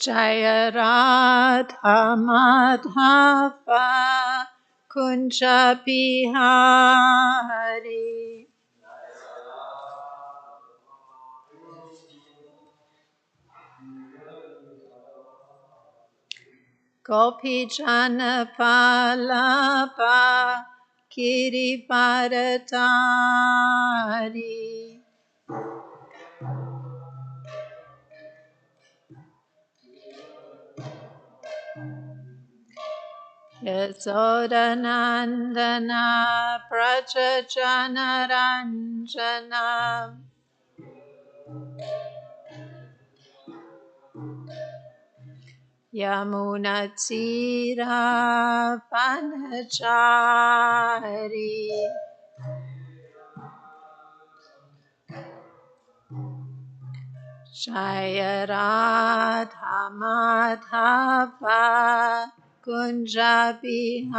Jaya Radha Madhava Kunja Bihari. Gopi Jana Vallabha Girivardhari. Yasodanandana Praja Janaranjana Yamunatira Vanachari. Jaya Radha Madhava Kunja Bihari.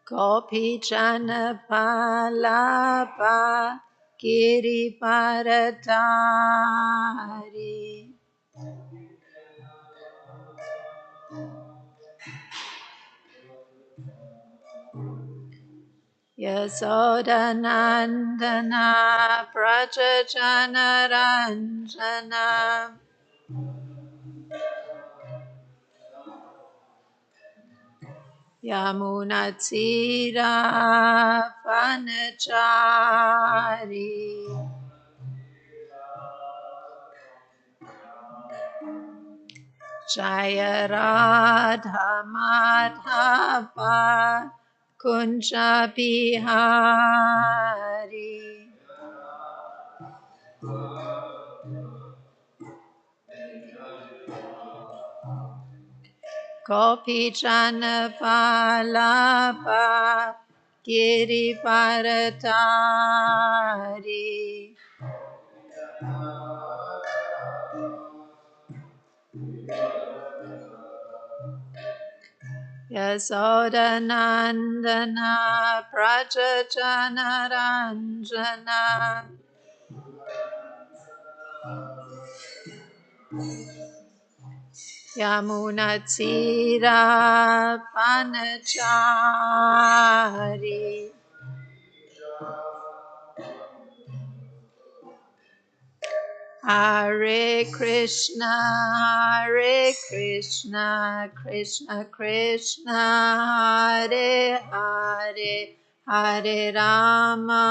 Gopi Jana Vallabha Girivardhari. Yasodanandana Praja Janaranjana Yamunatira Vanachari. Jaya Radha Madhava Kunja Bihari. Gopi Jana Vallabha Girivardhari. Yasodanandana Praja Janaranjana Yamunatira Vanachari. Hare Krishna, Krishna Krishna, Hare Hare, Hare Rama,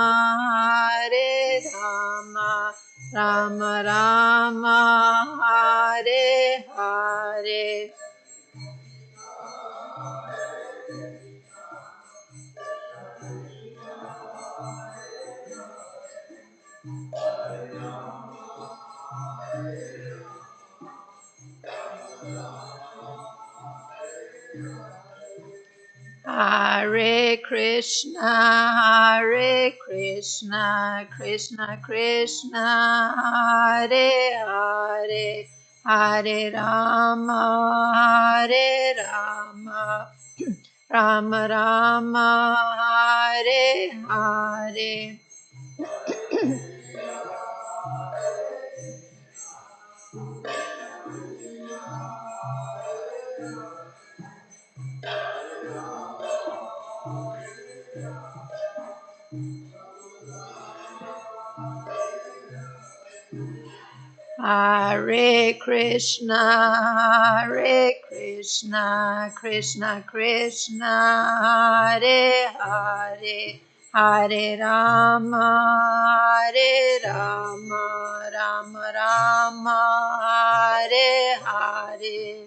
Rama Rama, Hare Hare. Hare Krishna, Krishna Krishna, Hare Hare, Hare Rama, Rama Rama, Hare Hare. Hare Krishna, Krishna Krishna, Hare Hare, Hare Rama, Rama Rama, Hare Hare.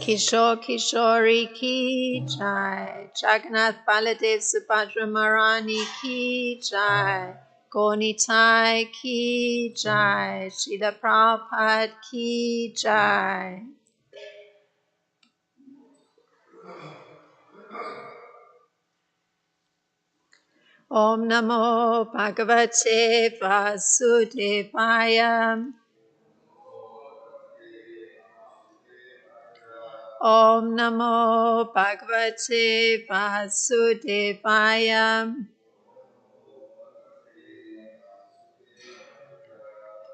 Kishore Kishori ki jai, Jagannath Baladev Subhadra Marani ki jai, Gonitai ki jai, Srila Prabhupada ki jai. Om Namo Bhagavate Vasudevaya. Om Namo Bhagavate Vasudevaya.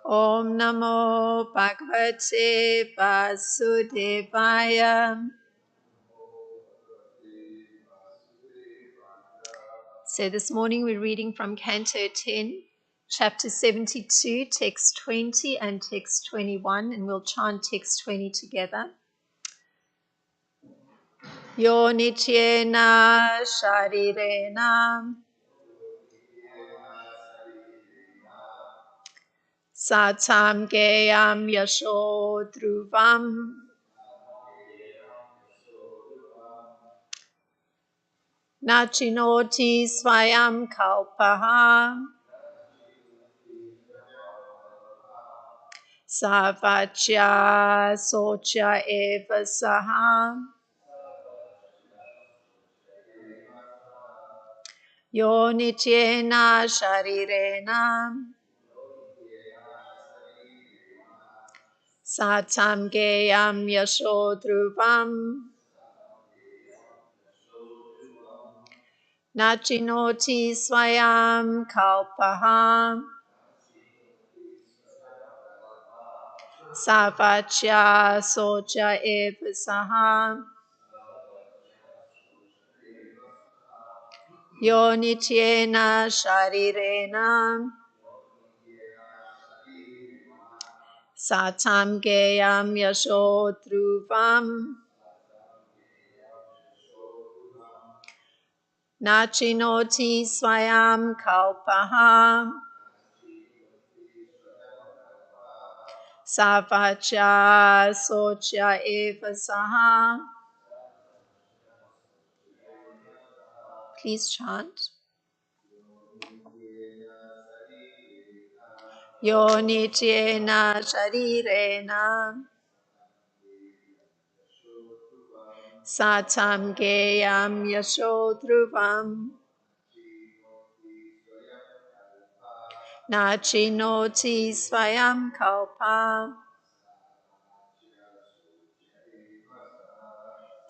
Om Namo Bhagavate Vasudevaya. So this morning we're reading from Canto 10, chapter 72, text 20 and text 21, and we'll chant text 20 together. Yo nityena sharirena satam geyam yasho dhruvam nachinoti swayam kalpaha savachya socha eva saha. Yo nityena sharirena satam geyam yasho dhruvam nachinoti swayam kalpaha savachya socha eva saha. Yo nityena sharirena satam geyam yasho dhruvam nachinoti swayam kalpaha savachya socha eva saha. Please chant. Yo nityena sharirena satam geyam yasho dhruvam nachinoti swayam kalpa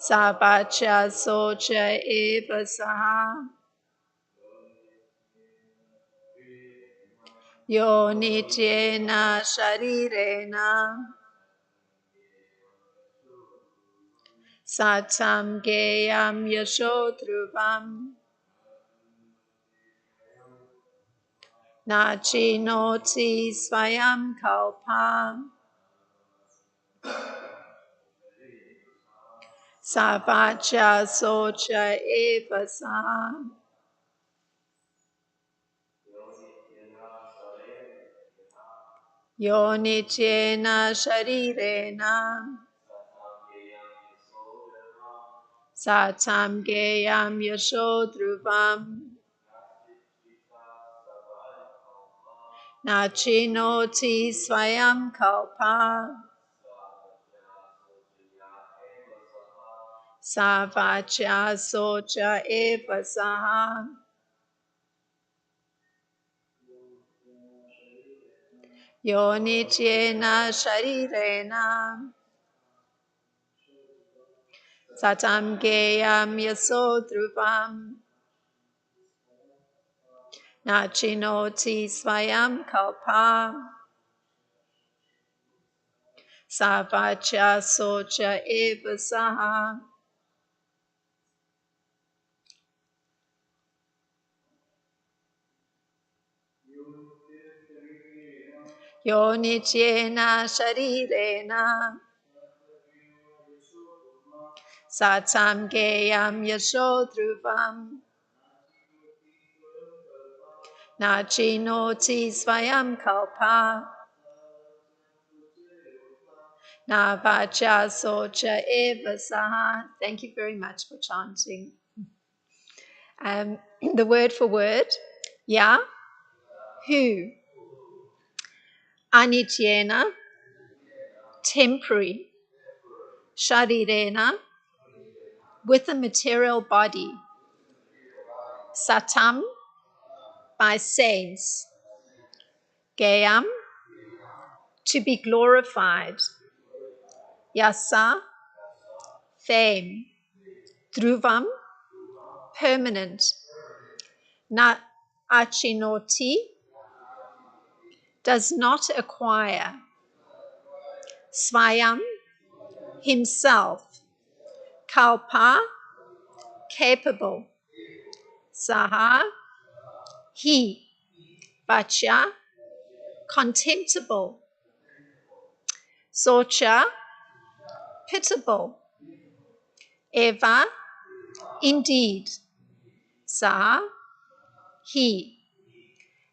savachya socha eva saha. Yo nityena sharirena satam geyam yasho dhruvam nachinoti swayam kalpa savachya socha eva saha. Yo nityena sharirena satam geyam yasho dhruvam nachinoti swayam kalpa savachya socha eva saha. Yo nityena sharirena satam geyam yaso dhruvam nachinoti swayam kalpa savachya socha eva saha. Yo nityena sharirena satam geyam yasho dhruvam nachinoti swayam kalpa navachya socha eva saha. Thank you very much for chanting. The word for word, ya, who, anityena, temporary, sharirena, with a material body, satam, by saints. Gayam, to be glorified. Yasa, fame. Dhruvam, permanent. Na achinoti, does not acquire. Svayam, himself. Kalpa, capable. Saha, he. Vacha, contemptible. Socha, pitiable. Eva, indeed. Sa, he.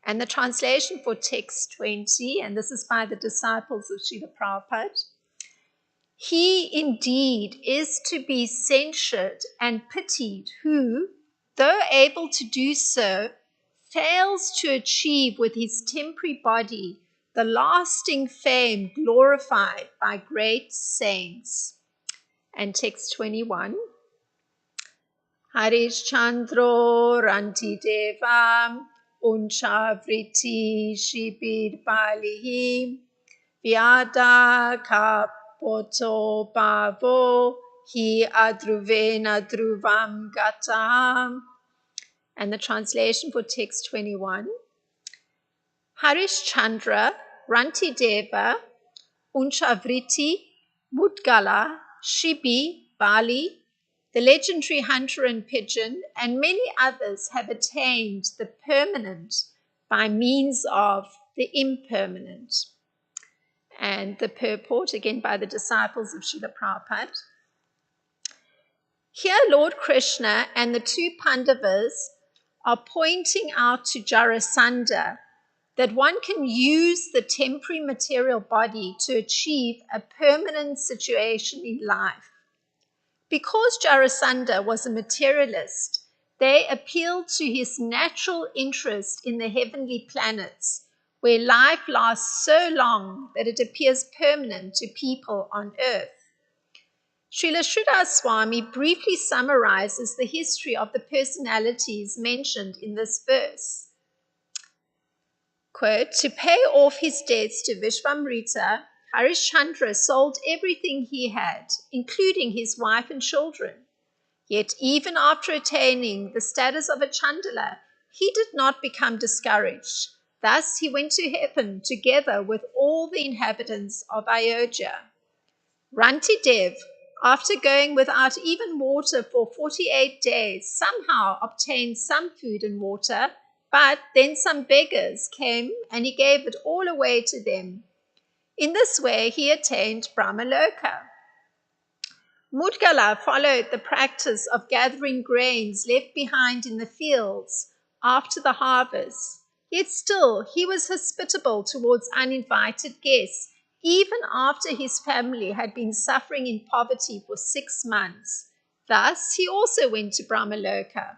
And the translation for text 20, and this is by the disciples of Srila Prabhupada. He indeed is to be censured and pitied who, though able to do so, fails to achieve with his temporary body the lasting fame glorified by great saints. And text 21. Harishchandro Rantideva Unchavriti Shibir Balihi Vyada Kapoto Pavo Hi Adruvena Dhruvam Gatam. And the translation for text 21. Harishchandra Rantideva Unchavriti Mudgala Shibi Bali, the legendary hunter and pigeon, and many others have attained the permanent by means of the impermanent. And the purport, again by the disciples of Srila Prabhupada. Here Lord Krishna and the two Pandavas are pointing out to Jarasandha that one can use the temporary material body to achieve a permanent situation in life. Because Jarasandha was a materialist, they appealed to his natural interest in the heavenly planets, where life lasts so long that it appears permanent to people on earth. Srila Sridhar Swami briefly summarizes the history of the personalities mentioned in this verse. Quote, to pay off his debts to Vishvamrita, Harishchandra sold everything he had, including his wife and children. Yet even after attaining the status of a Chandala, he did not become discouraged. Thus he went to heaven together with all the inhabitants of Ayodhya. Rantidev, after going without even water for 48 days, somehow obtained some food and water, but then some beggars came and he gave it all away to them. In this way, he attained Brahmaloka. Mudgala followed the practice of gathering grains left behind in the fields after the harvest. Yet still, he was hospitable towards uninvited guests, even after his family had been suffering in poverty for 6 months. Thus, he also went to Brahmaloka.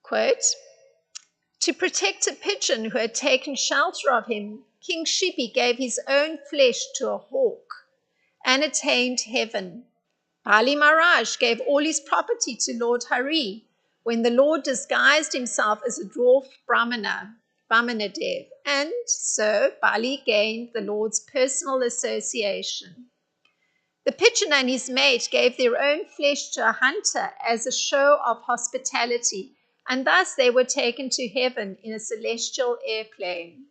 Quote, to protect a pigeon who had taken shelter of him, King Shibi gave his own flesh to a hawk and attained heaven. Bali Maharaj gave all his property to Lord Hari when the Lord disguised himself as a dwarf Brahmana, Vamanadev, and so Bali gained the Lord's personal association. The pigeon and his mate gave their own flesh to a hunter as a show of hospitality, and thus they were taken to heaven in a celestial airplane.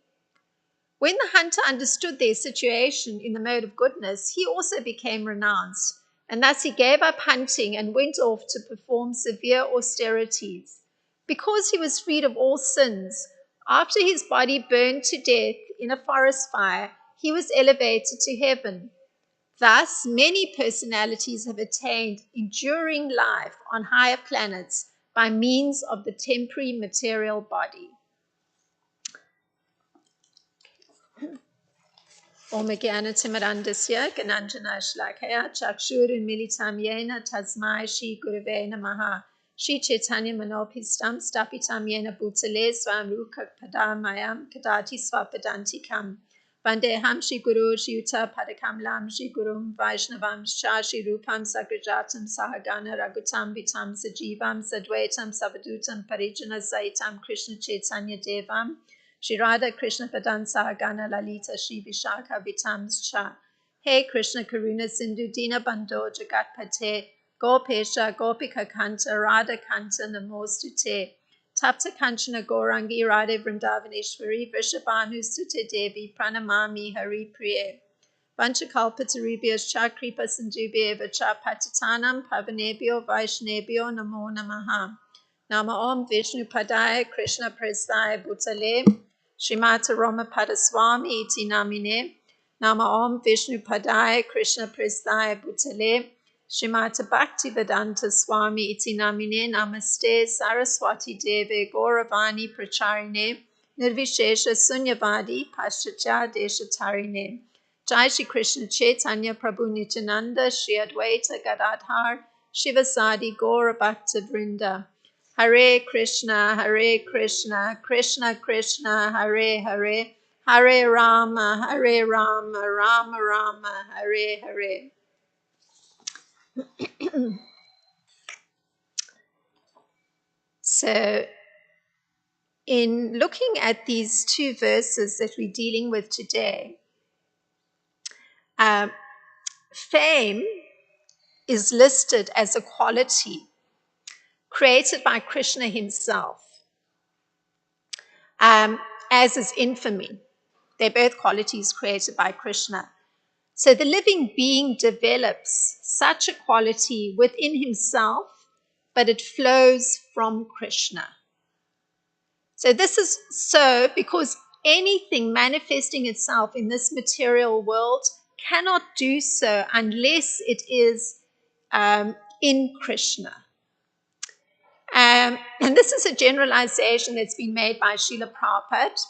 When the hunter understood their situation in the mode of goodness, he also became renounced, and thus he gave up hunting and went off to perform severe austerities. Because he was freed of all sins, after his body burned to death in a forest fire, he was elevated to heaven. Thus, many personalities have attained enduring life on higher planets by means of the temporary material body. Om Jnana-timirandasya Gananjana Shlakaya Chakshurunmilitam Yena Tasmai Shri Gurave Namaha Shri Chaitanya Manopistam Stapitam Yena Bhutale Swam Ruka Padamayam Kadati Swapadantikam Vandeham Shri Guru Shri Yuta Padakam Lam Shri Gurum Vaishnavam Shah Shri Rupam Sagrajatam Sahagana Ragutam Vitam Sajivam Sadvaitam Savadutam Parijana Saitam Krishna Chaitanya Devam Shri Radha Krishna Padan Sahagana Lalita Shri Vishakha Vitam Shah. Hey Krishna Karuna Sindhu Dina Bando Jagat Pate Gopesha Gopika Kanta Radha Kanta Namostute Tapta Kanchana Gorangi Radhe Vrindavaneshwari Vrishabhanu Sute Devi Pranamami Hari Priye Vanchakalpatarubhyas Chakripa Sindhubhya Vacha Patitanam Pavanebhyo Vaishnebhyo Namo Namaha Nama Om Vishnu Padaya Krishna Prasthaya Bhutale Srimata Roma Padaswami Iti Namine Nama Om Vishnu Padaya Krishna Prasthaya Bhutale Srimata Bhaktivedanta Swami Iti Namine Namaste Saraswati Deve Gauravani Pracharine Nirvishesha Sunyavadi Paschatya Deshatarine Jai Shri Krishna Chaitanya Prabhu Nityananda Shri Advaita Gadadhar Shivasadi Gaura Bhakta Vrinda Hare Krishna Krishna Krishna Hare Hare Hare Rama Rama Rama Hare Hare. So, in looking at these two verses that we're dealing with today, fame is listed as a quality created by Krishna himself, as is infamy. They're both qualities created by Krishna. So the living being develops such a quality within himself, but it flows from Krishna. So this is so because anything manifesting itself in this material world cannot do so unless it is in Krishna. And this is a generalization that's been made by Srila Prabhupada.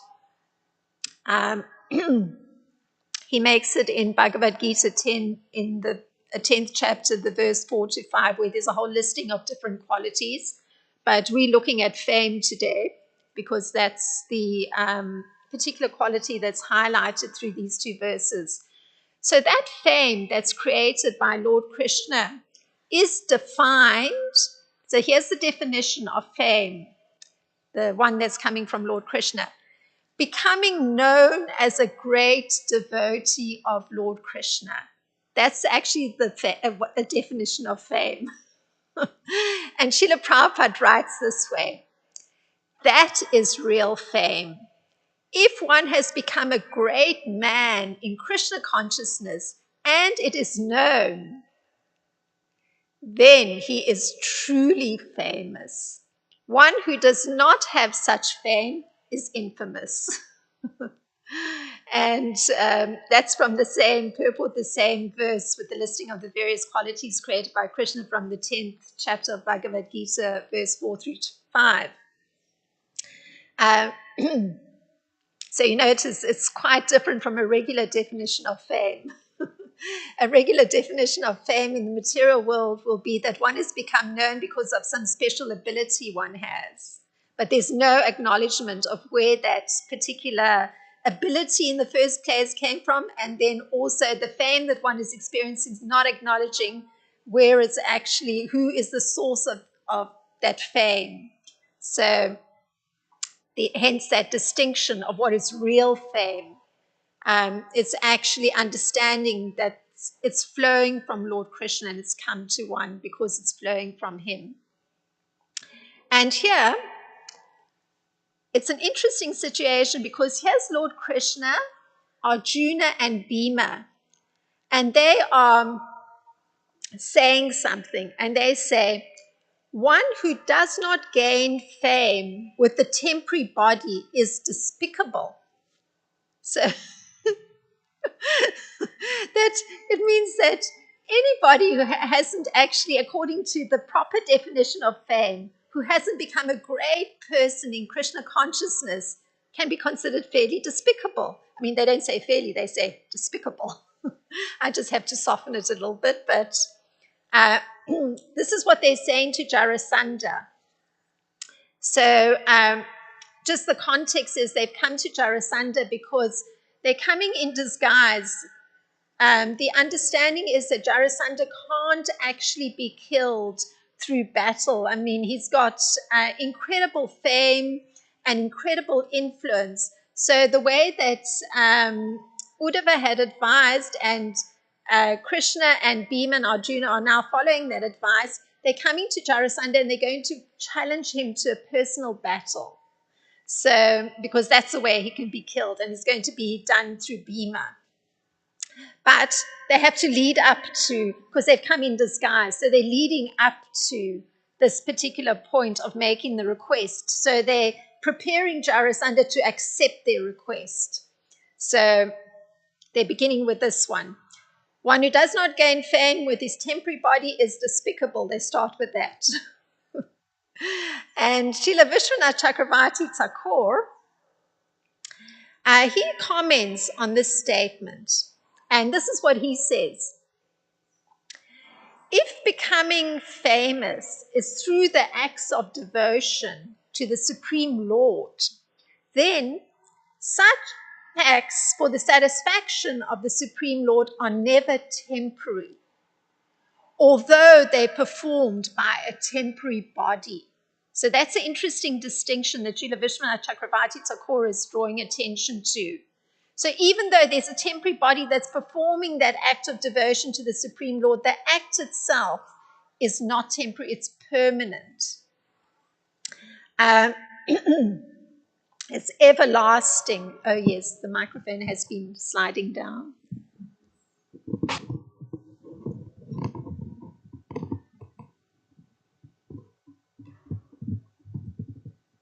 He makes it in Bhagavad Gita 10, in the 10th chapter, the verse 4 to 5, where there's a whole listing of different qualities. But we're looking at fame today because that's the particular quality that's highlighted through these two verses. So that fame that's created by Lord Krishna is defined. So here's the definition of fame, the one that's coming from Lord Krishna. Becoming known as a great devotee of Lord Krishna. That's actually a definition of fame. And Srila Prabhupada writes this way: that is real fame. If one has become a great man in Krishna consciousness and it is known, then he is truly famous. One who does not have such fame is infamous. And that's from the same purport, the same verse with the listing of the various qualities created by Krishna from the 10th chapter of Bhagavad Gita, verse 4 through 5. So you notice it's quite different from a regular definition of fame. A regular definition of fame in the material world will be that one has become known because of some special ability one has. But there's no acknowledgement of where that particular ability in the first place came from, and then also the fame that one is experiencing is not acknowledging where it's actually, who is the source of that fame. So hence that distinction of what is real fame. It's actually understanding that it's flowing from Lord Krishna and it's come to one because it's flowing from him. And here, it's an interesting situation because here's Lord Krishna, Arjuna, and Bhima. And they are saying something. And they say, one who does not gain fame with the temporary body is despicable. So that it means that anybody who hasn't actually, according to the proper definition of fame, who hasn't become a great person in Krishna consciousness can be considered fairly despicable. I mean, they don't say fairly, they say despicable. I just have to soften it a little bit, but this is what they're saying to Jarasandha. So just the context is they've come to Jarasandha because they're coming in disguise. The understanding is that Jarasandha can't actually be killed through battle. I mean, he's got incredible fame and incredible influence. So the way that Uddhava had advised, and Krishna and Bhima and Arjuna are now following that advice, they're coming to Jarasandha and they're going to challenge him to a personal battle. So, because that's the way he can be killed, and it's going to be done through Bhima. But they have to lead up to, because they've come in disguise, so they're leading up to this particular point of making the request. So they're preparing Jarasandha to accept their request. So they're beginning with this one. One who does not gain fame with his temporary body is despicable. They start with that. And Srila Vishwanath Chakravarti Thakur, he comments on this statement. And this is what he says. If becoming famous is through the acts of devotion to the Supreme Lord, then such acts for the satisfaction of the Supreme Lord are never temporary, although they're performed by a temporary body. So that's an interesting distinction that Srila Vishwanath Chakravarti Thakur is drawing attention to. So even though there's a temporary body that's performing that act of devotion to the Supreme Lord, the act itself is not temporary, it's permanent. It's everlasting. Oh yes, the microphone has been sliding down.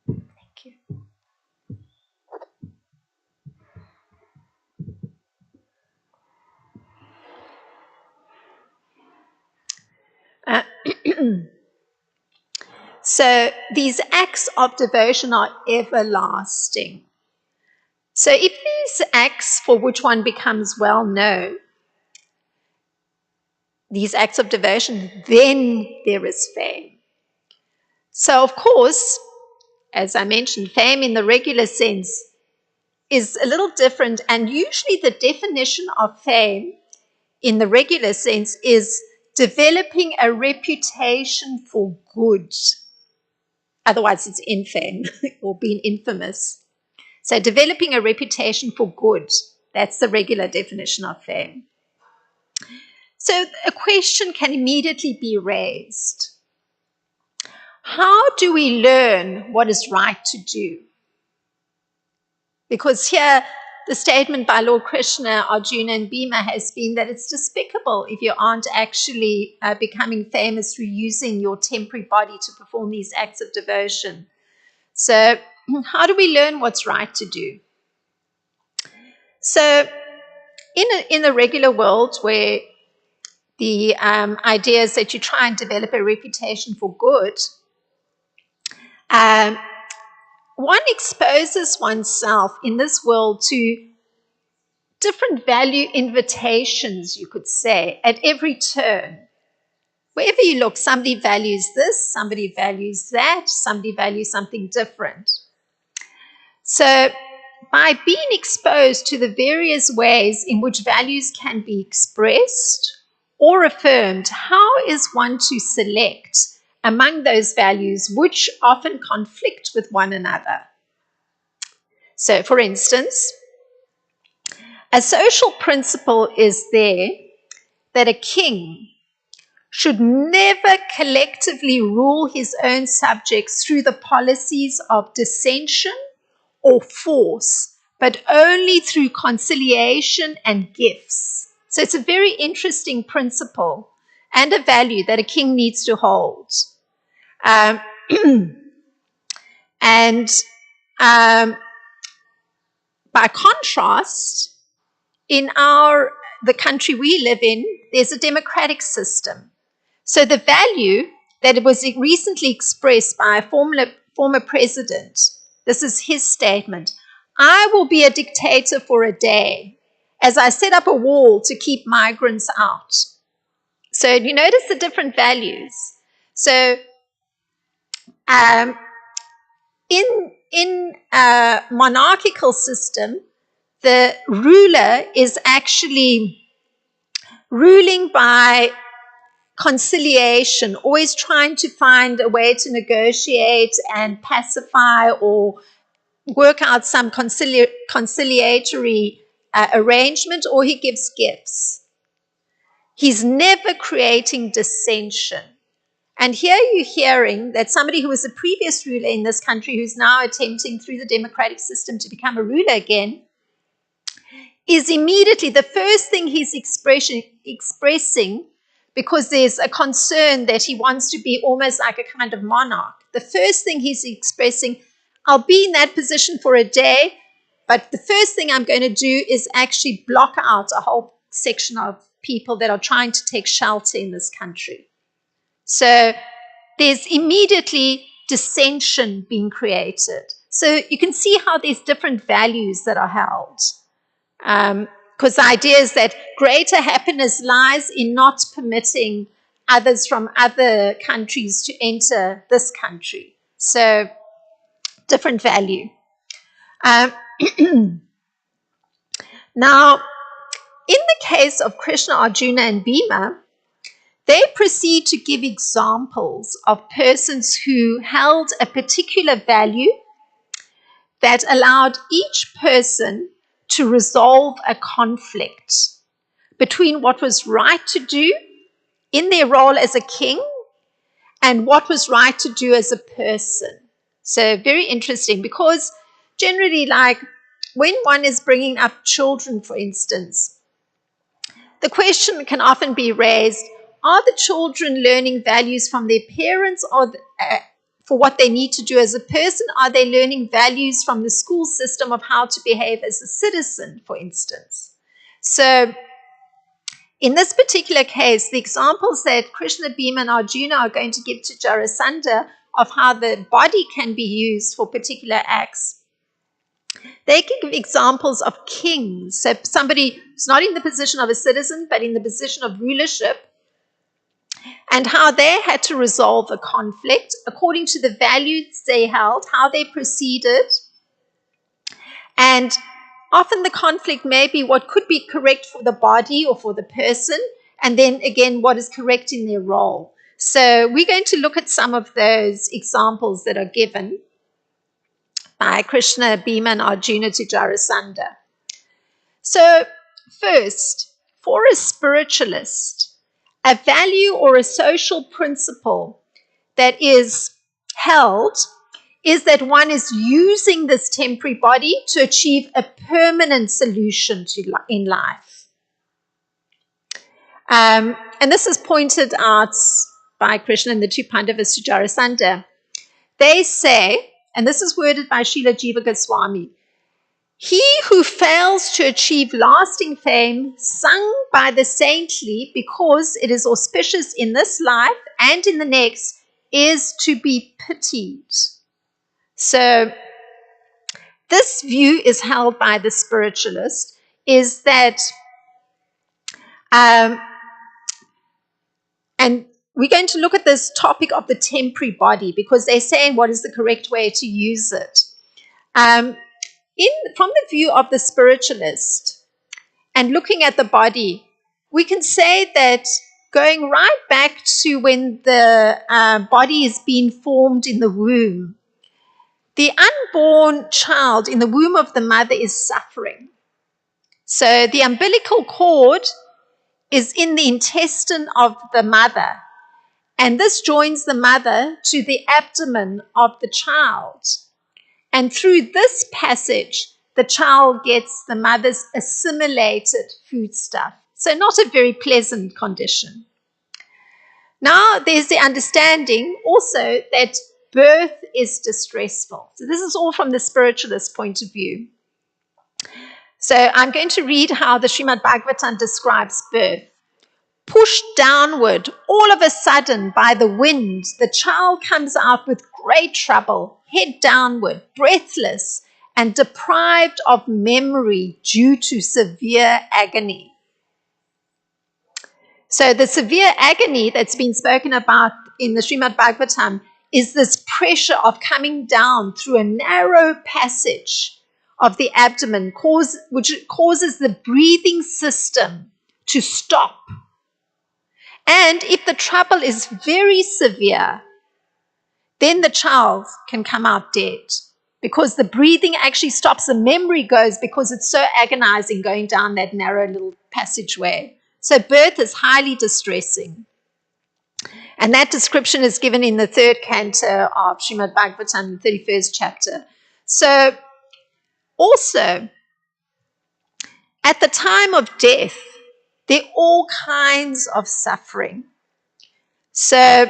Thank you. So these acts of devotion are everlasting. So if these acts for which one becomes well known, these acts of devotion, then there is fame. So of course, as I mentioned, fame in the regular sense is a little different, and usually the definition of fame in the regular sense is developing a reputation for good. Otherwise, it's infame or being infamous. So developing a reputation for good, that's the regular definition of fame. So a question can immediately be raised. How do we learn what is right to do? Because here, the statement by Lord Krishna, Arjuna, and Bhima has been that it's despicable if you aren't actually becoming famous through using your temporary body to perform these acts of devotion. So how do we learn what's right to do? So in the regular world where the idea is that you try and develop a reputation for good, one exposes oneself in this world to different value invitations, you could say, at every turn. Wherever you look, somebody values this, somebody values that, somebody values something different. So by being exposed to the various ways in which values can be expressed or affirmed, how is one to select among those values which often conflict with one another? So, for instance, a social principle is there that a king should never collectively rule his own subjects through the policies of dissension or force, but only through conciliation and gifts. So it's a very interesting principle and a value that a king needs to hold. And by contrast, in the country we live in, there's a democratic system. So the value that was recently expressed by a former president, this is his statement: I will be a dictator for a day as I set up a wall to keep migrants out. So you notice the different values. So in a monarchical system, the ruler is actually ruling by conciliation, always trying to find a way to negotiate and pacify or work out some conciliatory arrangement, or he gives gifts. He's never creating dissension. And here you're hearing that somebody who was a previous ruler in this country, who's now attempting through the democratic system to become a ruler again, is immediately the first thing he's expressing, because there's a concern that he wants to be almost like a kind of monarch. The first thing he's expressing, I'll be in that position for a day, but the first thing I'm going to do is actually block out a whole section of people that are trying to take shelter in this country. So there's immediately dissension being created. So you can see how there's different values that are held. Because the idea is that greater happiness lies in not permitting others from other countries to enter this country. So different value. Now, in the case of Krishna, Arjuna, and Bhima, they proceed to give examples of persons who held a particular value that allowed each person to resolve a conflict between what was right to do in their role as a king and what was right to do as a person. So very interesting, because generally, like when one is bringing up children, for instance, the question can often be raised, are the children learning values from their parents or for what they need to do as a person? Are they learning values from the school system of how to behave as a citizen, for instance? So in this particular case, the examples that Krishna, Bhima, and Arjuna are going to give to Jarasandha of how the body can be used for particular acts, they give examples of kings. So somebody who's not in the position of a citizen, but in the position of rulership, and how they had to resolve a conflict according to the values they held, how they proceeded. And often the conflict may be what could be correct for the body or for the person, and then again, what is correct in their role. So we're going to look at some of those examples that are given by Krishna, Bhima, and Arjuna to Jarasandha. So first, for a spiritualist, a value or a social principle that is held is that one is using this temporary body to achieve a permanent solution in life. And this is pointed out by Krishna and the two Pandavas to Jarasandha. They say, and this is worded by Srila Jiva Goswami, he who fails to achieve lasting fame, sung by the saintly because it is auspicious in this life and in the next, is to be pitied. So this view is held by the spiritualist, is that, and we're going to look at this topic of the temporary body because they're saying what is the correct way to use it. From the view of the spiritualist and looking at the body, we can say that going right back to when the body is being formed in the womb, the unborn child in the womb of the mother is suffering. So the umbilical cord is in the intestine of the mother, and this joins the mother to the abdomen of the child. And through this passage, the child gets the mother's assimilated foodstuff. So not a very pleasant condition. Now there's the understanding also that birth is distressful. So this is all from the spiritualist point of view. So I'm going to read how the Srimad Bhagavatam describes birth. Pushed downward all of a sudden by the wind, the child comes out with great trouble, head downward, breathless, and deprived of memory due to severe agony. So the severe agony that's been spoken about in the Srimad Bhagavatam is this pressure of coming down through a narrow passage of the abdomen, which causes the breathing system to stop. And if the trouble is very severe, then the child can come out dead because the breathing actually stops. The memory goes because it's so agonizing going down that narrow little passageway. So birth is highly distressing. And that description is given in the 3rd canto of Srimad Bhagavatam, the 31st chapter. So also, at the time of death, there are all kinds of suffering. So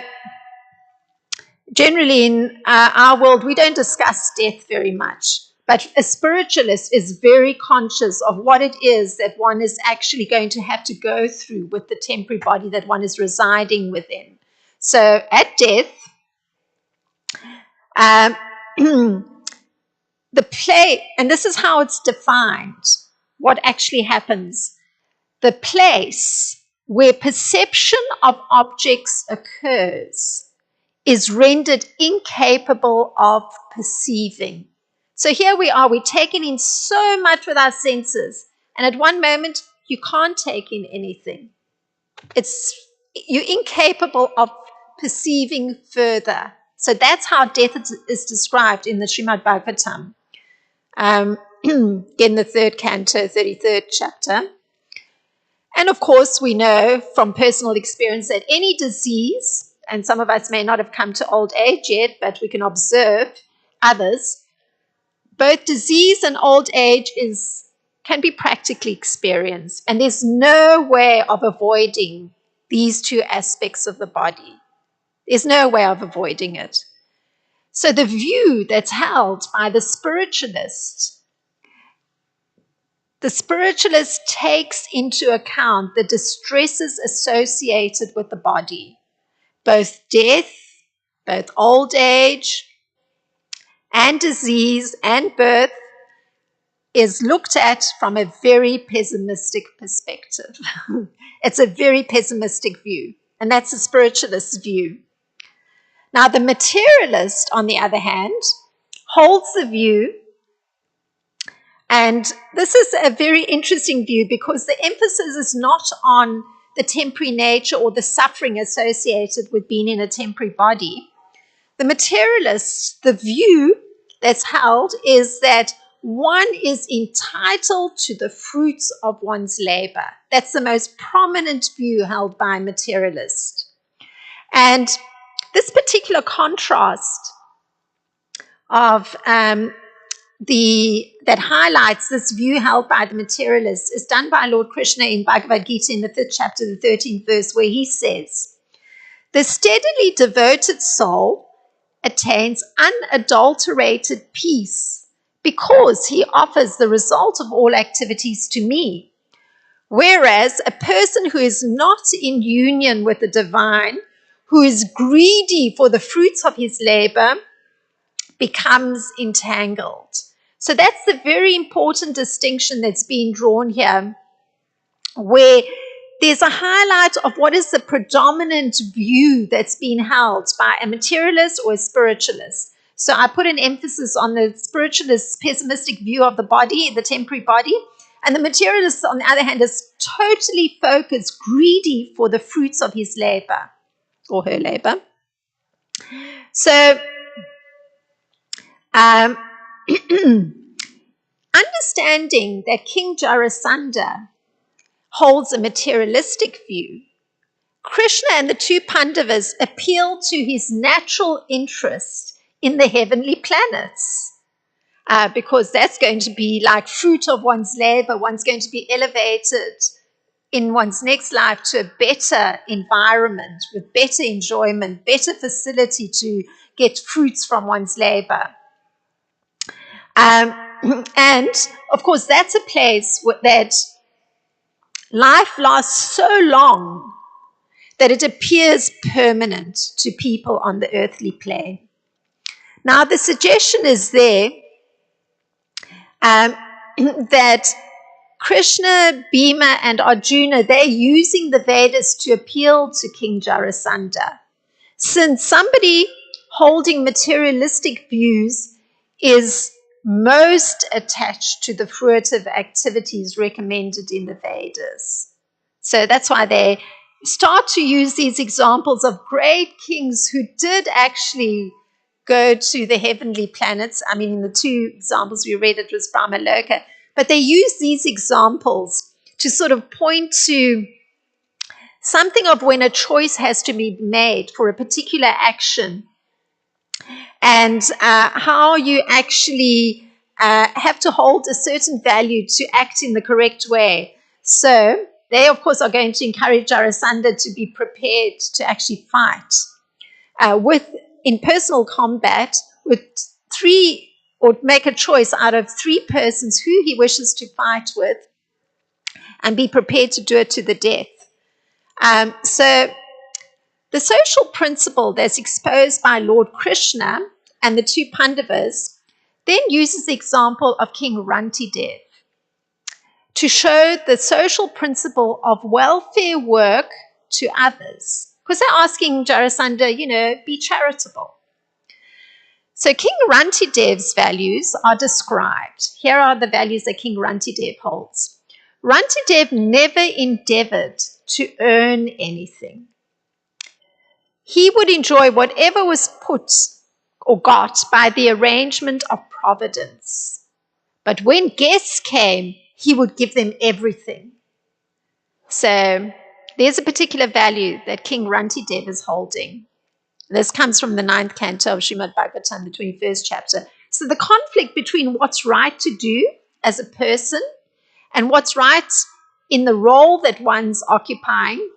generally in our world, we don't discuss death very much. But a spiritualist is very conscious of what it is that one is actually going to have to go through with the temporary body that one is residing within. So at death, the play, and this is how it's defined, what actually happens. The place where perception of objects occurs is rendered incapable of perceiving. So here we are, we're taking in so much with our senses, and at one moment, you can't take in anything. You're incapable of perceiving further. So that's how death is described in the Srimad Bhagavatam. In the 3rd canto, 33rd chapter. And of course, we know from personal experience that any disease, and some of us may not have come to old age yet, but we can observe others, both disease and old age can be practically experienced. And there's no way of avoiding these two aspects of the body. There's no way of avoiding it. So the view that's held by the spiritualist takes into account the distresses associated with the body, both death, both old age, and disease, and birth is looked at from a very pessimistic perspective. It's a very pessimistic view, and that's a spiritualist view. Now, the materialist, on the other hand, holds the view, and this is a very interesting view because the emphasis is not on the temporary nature or the suffering associated with being in a temporary body. The materialist, the view that's held is that one is entitled to the fruits of one's labor. That's the most prominent view held by materialists. And this particular contrast of that highlights this view held by the materialists is done by Lord Krishna in Bhagavad Gita in the 5th chapter, the 13th verse, where he says, "The steadily devoted soul attains unadulterated peace because he offers the result of all activities to me. Whereas a person who is not in union with the divine, who is greedy for the fruits of his labor, becomes entangled." So that's the very important distinction that's being drawn here, where there's a highlight of what is the predominant view that's being held by a materialist or a spiritualist. So I put an emphasis on the spiritualist's pessimistic view of the body, the temporary body, and the materialist, on the other hand, is totally focused, greedy for the fruits of his labor or her labor. So understanding that King Jarasandha holds a materialistic view, Krishna and the two Pandavas appeal to his natural interest in the heavenly planets, because that's going to be like fruit of one's labor. One's going to be elevated in one's next life to a better environment with better enjoyment, better facility to get fruits from one's labor. And of course, that's a place that life lasts so long that it appears permanent to people on the earthly plane. Now, the suggestion is there that Krishna, Bhima, and Arjuna, they're using the Vedas to appeal to King Jarasandha. Since somebody holding materialistic views is most attached to the fruitive activities recommended in the Vedas. So that's why they start to use these examples of great kings who did actually go to the heavenly planets. I mean, in the two examples we read, it was Brahmaloka. But they use these examples to sort of point to something of when a choice has to be made for a particular action, and how you actually have to hold a certain value to act in the correct way. So they, of course, are going to encourage Jarasandha to be prepared to actually fight in personal combat with three, or make a choice out of three persons who he wishes to fight with, and be prepared to do it to the death. So the social principle that's exposed by Lord Krishna and the two Pandavas then uses the example of King Rantidev to show the social principle of welfare work to others. Because they're asking Jarasandha, be charitable. So King Rantidev's values are described. Here are the values that King Rantidev holds. Rantidev never endeavored to earn anything. He would enjoy whatever was put or got by the arrangement of providence. But when guests came, he would give them everything. So there's a particular value that King Rantidev is holding. This comes from the 9th canto of Srimad Bhagavatam, the 21st chapter. So the conflict between what's right to do as a person and what's right in the role that one's occupying,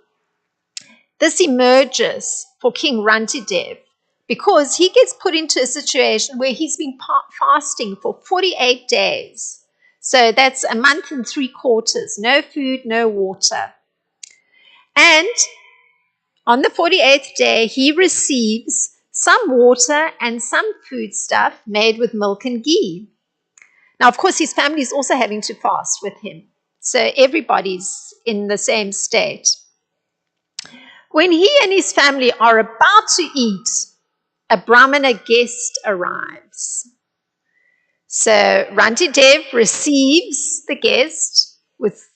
this emerges for King Rantidev because he gets put into a situation where he's been fasting for 48 days. So that's a month and 3/4, no food, no water. And on the 48th day, he receives some water and some food stuff made with milk and ghee. Now, of course, his family is also having to fast with him. So everybody's in the same state. When he and his family are about to eat, a Brahmana guest arrives. So Rantidev receives the guest with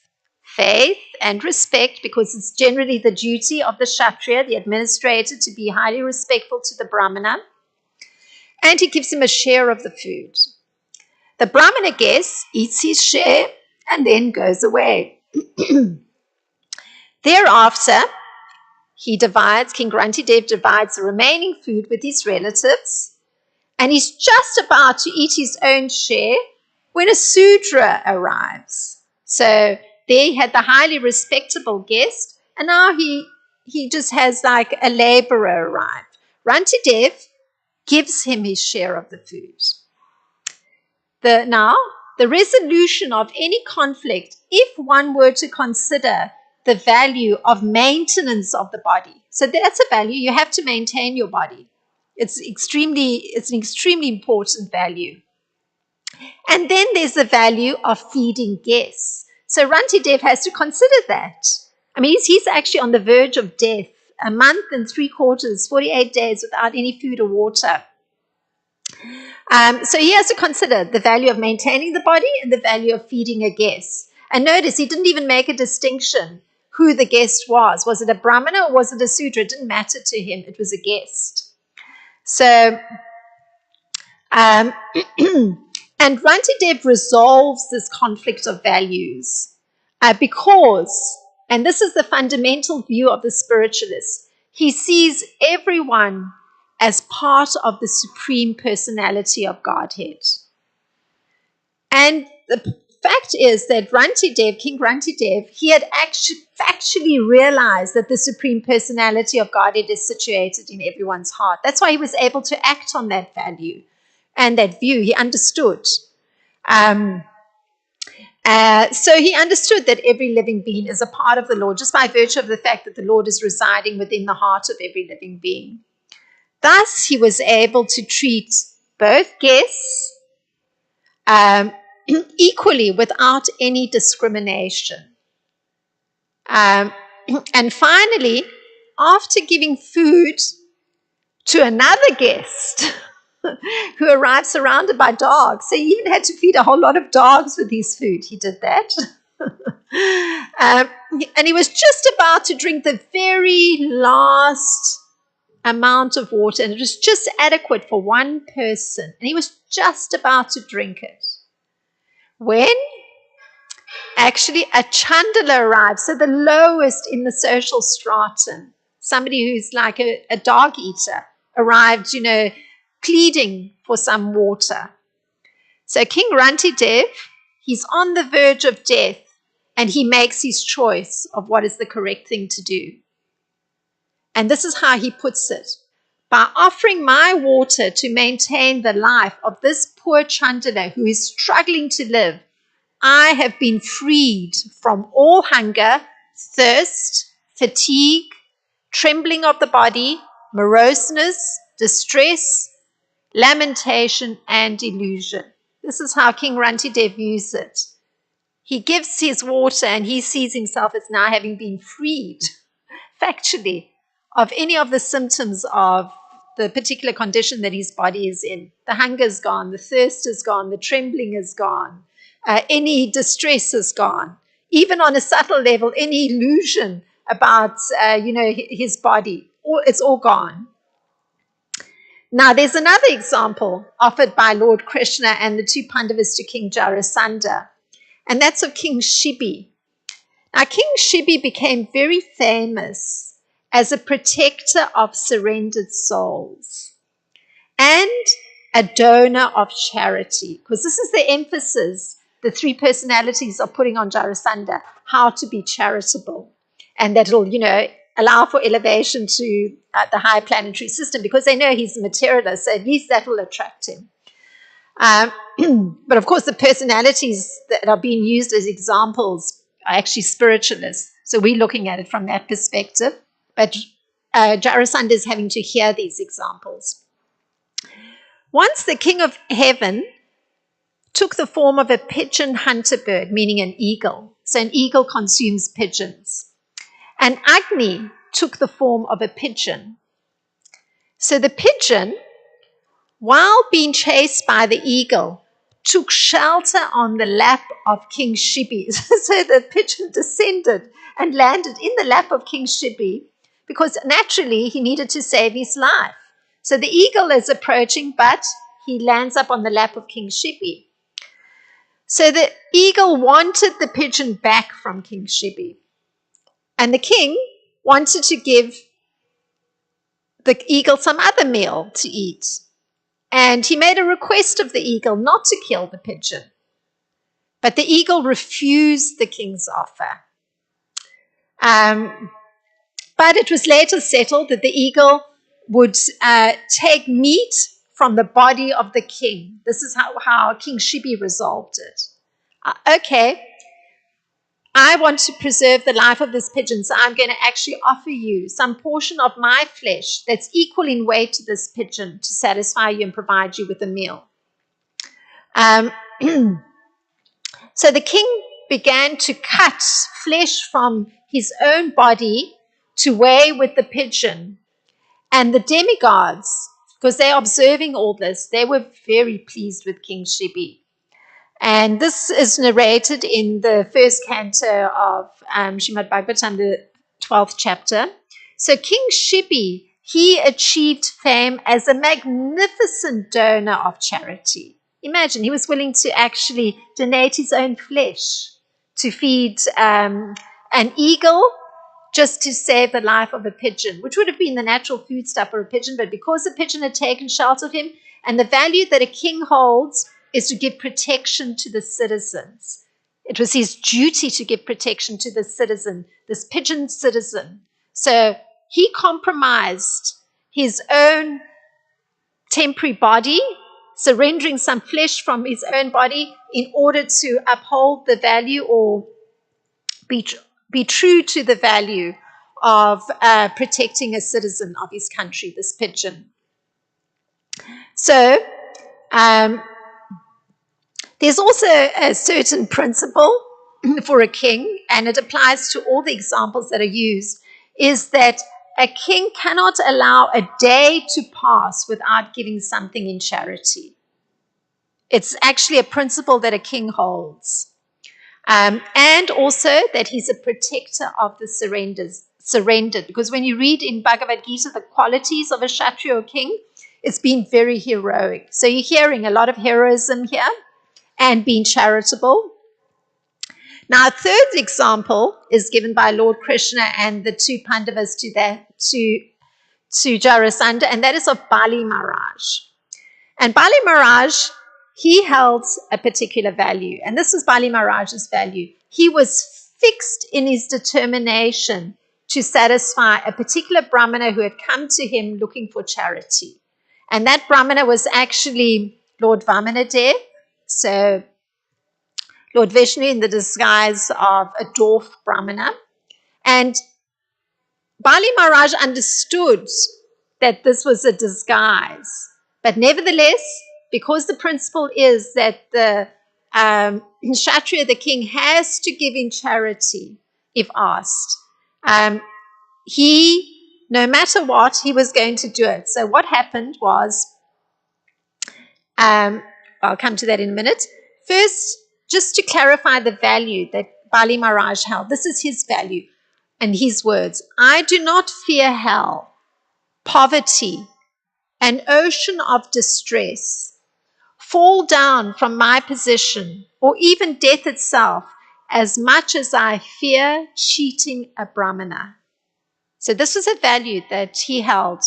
faith and respect, because it's generally the duty of the Kshatriya, the administrator, to be highly respectful to the Brahmana. And he gives him a share of the food. The Brahmana guest eats his share and then goes away. Thereafter, King Rantidev divides the remaining food with his relatives, and he's just about to eat his own share when a Sudra arrives. So there he had the highly respectable guest, and now he just has like a laborer arrive. Rantidev gives him his share of the food. Now, the resolution of any conflict, if one were to consider the value of maintenance of the body. So that's a value. You have to maintain your body. It's an extremely important value. And then there's the value of feeding guests. So Rantidev has to consider that. I mean, he's actually on the verge of death, a month and 3/4, 48 days without any food or water. So he has to consider the value of maintaining the body and the value of feeding a guest. And notice he didn't even make a distinction who the guest was. Was it a Brahmana or was it a Sudra? It didn't matter to him. It was a guest. So, and Rantidev resolves this conflict of values because, and this is the fundamental view of the spiritualist, he sees everyone as part of the Supreme Personality of Godhead. And the fact is that King Rantidev, he had actually realized that the Supreme Personality of Godhead is situated in everyone's heart. That's why he was able to act on that value and that view. He understood. So he understood that every living being is a part of the Lord, just by virtue of the fact that the Lord is residing within the heart of every living being. Thus, he was able to treat both guests equally without any discrimination. And finally, after giving food to another guest, who arrived surrounded by dogs. So he even had to feed a whole lot of dogs with his food. He did that. And he was just about to drink the very last amount of water, and it was just adequate for one person. And he was just about to drink it when actually a chandala arrived, so the lowest in the social stratum, somebody who's like a dog eater, arrived, pleading for some water. So King Rantidev, he's on the verge of death, and he makes his choice of what is the correct thing to do. And this is how he puts it. By offering my water to maintain the life of this poor chandala who is struggling to live, I have been freed from all hunger, thirst, fatigue, trembling of the body, moroseness, distress, lamentation, and delusion. This is how King Rantidev views it. He gives his water and he sees himself as now having been freed, factually, of any of the symptoms of the particular condition that his body is in. The hunger is gone, the thirst is gone, the trembling is gone, any distress is gone. Even on a subtle level, any illusion about, his body, it's all gone. Now, there's another example offered by Lord Krishna and the two Pandavas to King Jarasandha, and that's of King Shibi. Now, King Shibi became very famous as a protector of surrendered souls and a donor of charity, because this is the emphasis the three personalities are putting on Jarasandha, how to be charitable, and that will, allow for elevation to the higher planetary system, because they know he's a materialist, so at least that will attract him. But of course, the personalities that are being used as examples are actually spiritualists. So we're looking at it from that perspective. But Jarasandha is having to hear these examples. Once the king of heaven took the form of a pigeon hunter bird, meaning an eagle. So an eagle consumes pigeons. And Agni took the form of a pigeon. So the pigeon, while being chased by the eagle, took shelter on the lap of King Shibi. So the pigeon descended and landed in the lap of King Shibi because naturally he needed to save his life. So the eagle is approaching, but he lands up on the lap of King Shibi. So the eagle wanted the pigeon back from King Shibi. And the king wanted to give the eagle some other meal to eat. And he made a request of the eagle not to kill the pigeon. But the eagle refused the king's offer. But it was later settled that the eagle would take meat from the body of the king. This is how King Shibi resolved it. Okay, I want to preserve the life of this pigeon, so I'm going to actually offer you some portion of my flesh that's equal in weight to this pigeon to satisfy you and provide you with a meal. So the king began to cut flesh from his own body to weigh with the pigeon. And the demigods, because they're observing all this, they were very pleased with King Shibi. And this is narrated in the first canto of Srimad Bhagavatam, the 12th chapter. So King Shibi, he achieved fame as a magnificent donor of charity. Imagine, he was willing to actually donate his own flesh to feed an eagle just to save the life of a pigeon, which would have been the natural foodstuff for a pigeon. But because the pigeon had taken shelter of him, and the value that a king holds is to give protection to the citizens. It was his duty to give protection to the citizen, this pigeon citizen. So he compromised his own temporary body, surrendering some flesh from his own body in order to uphold the value or be true to the value of protecting a citizen of his country, this pigeon. So, there's also a certain principle for a king, and it applies to all the examples that are used, is that a king cannot allow a day to pass without giving something in charity. It's actually a principle that a king holds. And also that he's a protector of the surrendered. Because when you read in Bhagavad Gita the qualities of a Kshatriya or king, it's been very heroic. So you're hearing a lot of heroism here and being charitable. Now, a third example is given by Lord Krishna and the two Pandavas to Jarasandha, and that is of Bali Maharaj. And Bali Maharaj, he held a particular value, and this was Bali Maharaj's value. He was fixed in his determination to satisfy a particular Brahmana who had come to him looking for charity. And that Brahmana was actually Lord Vamanadev, so Lord Vishnu in the disguise of a dwarf Brahmana. And Bali Maharaj understood that this was a disguise. But nevertheless, because the principle is that the Kshatriya, the king, has to give in charity if asked, no matter what, he was going to do it. So what happened was, I'll come to that in a minute. First, just to clarify the value that Bali Maharaj held, this is his value and his words. I do not fear hell, poverty, an ocean of distress, fall down from my position, or even death itself, as much as I fear cheating a Brahmana. So this was a value that he held.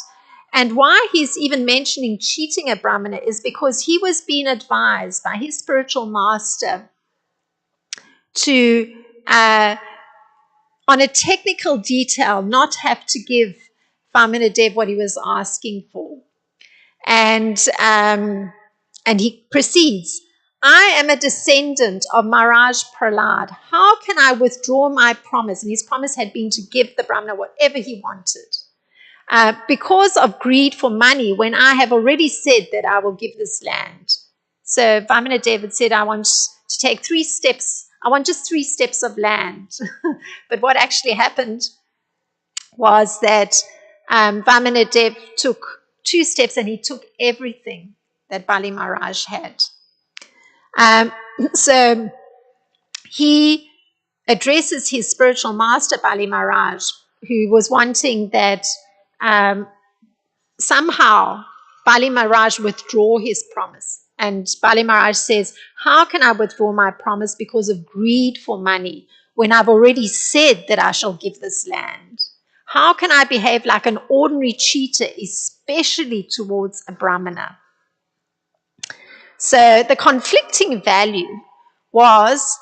And why he's even mentioning cheating a Brahmana is because he was being advised by his spiritual master to, on a technical detail, not have to give Vamanadev what he was asking for. And he proceeds, I am a descendant of Maharaj Prahlad. How can I withdraw my promise? And his promise had been to give the Brahmana whatever he wanted. Because of greed for money, when I have already said that I will give this land. So Vamanadev had said, I want to take 3 steps. I want just 3 steps of land. But what actually happened was that Vamanadev took 2 steps and he took everything that Bali Maharaj had. So he addresses his spiritual master, Bali Maharaj, who was wanting that somehow Bali Maharaj withdraw his promise. And Bali Maharaj says, how can I withdraw my promise because of greed for money when I've already said that I shall give this land? How can I behave like an ordinary cheater, especially towards a Brahmana? So the conflicting value was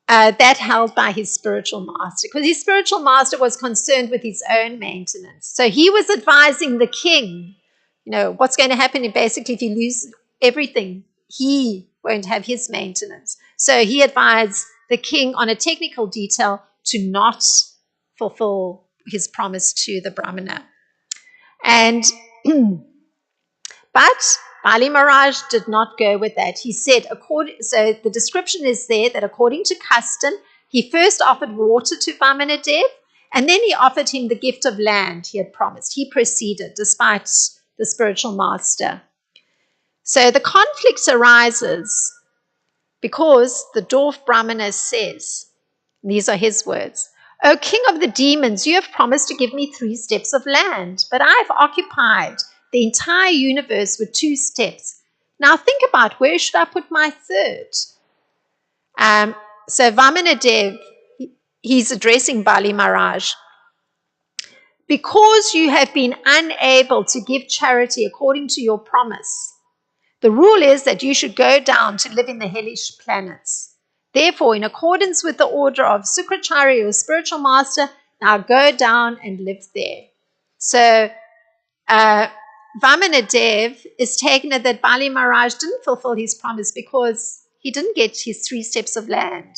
that held by his spiritual master, because his spiritual master was concerned with his own maintenance. So he was advising the king, what's going to happen if basically if you lose everything, he won't have his maintenance. So he advised the king on a technical detail to not fulfill his promise to the Brahmana. And but Bali Maharaj did not go with that. He said, so the description is there that according to custom, he first offered water to Vamanadev, and then he offered him the gift of land he had promised. He proceeded despite the spiritual master. So the conflict arises because the dwarf Brahmana says, these are his words, O king of the demons, you have promised to give me 3 steps of land, but I have occupied the entire universe with 2 steps. Now think about, where should I put my 3rd? So Vamanadev, he's addressing Bali Maharaj. Because you have been unable to give charity according to your promise, the rule is that you should go down to live in the hellish planets. Therefore, in accordance with the order of Sukracharya, your spiritual master, now go down and live there. So Vamanadev is taken it that Bali Maharaj didn't fulfill his promise because he didn't get his 3 steps of land.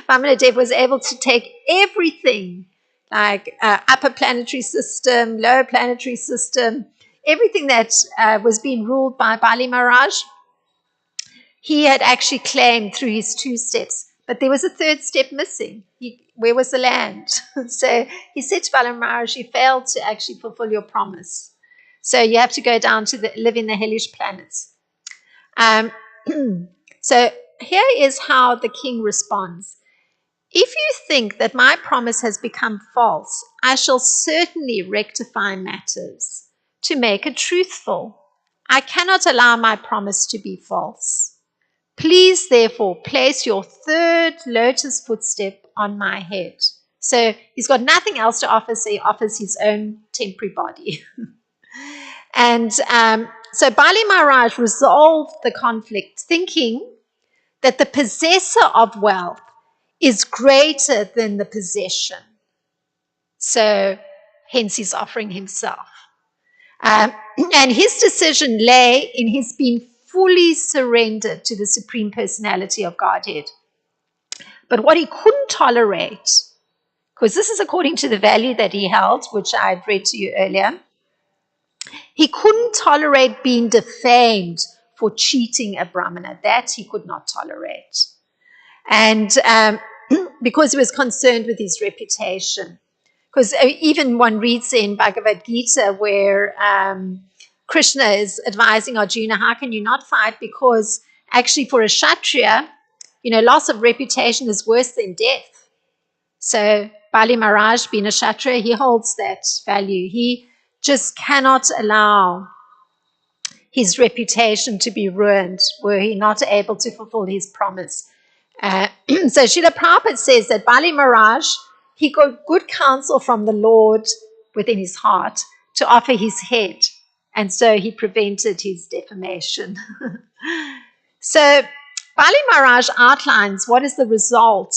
Vamanadev was able to take everything, like upper planetary system, lower planetary system, everything that was being ruled by Bali Maharaj, he had actually claimed through his 2 steps. But there was a third step missing. Where was the land? So he said to Bali Maharaj, you failed to actually fulfill your promise. So you have to go down to live in the hellish planets. So here is how the king responds. If you think that my promise has become false, I shall certainly rectify matters to make it truthful. I cannot allow my promise to be false. Please, therefore, place your third lotus footstep on my head. So he's got nothing else to offer, so he offers his own temporary body. And so Bali Maharaj resolved the conflict, thinking that the possessor of wealth is greater than the possession. So hence he's offering himself. And his decision lay in his being fully surrendered to the Supreme Personality of Godhead. But what he couldn't tolerate, because this is according to the value that he held, which I had read to you earlier, he couldn't tolerate being defamed for cheating a Brahmana. That he could not tolerate. And because he was concerned with his reputation. Because even one reads in Bhagavad Gita where Krishna is advising Arjuna, how can you not fight? Because actually for a Kshatriya, loss of reputation is worse than death. So Bali Maharaj, being a Kshatriya, he holds that value. He just cannot allow his reputation to be ruined were he not able to fulfill his promise. So Srila Prabhupada says that Bali Maharaj, he got good counsel from the Lord within his heart to offer his head. And so he prevented his defamation. So Bali Maharaj outlines what is the result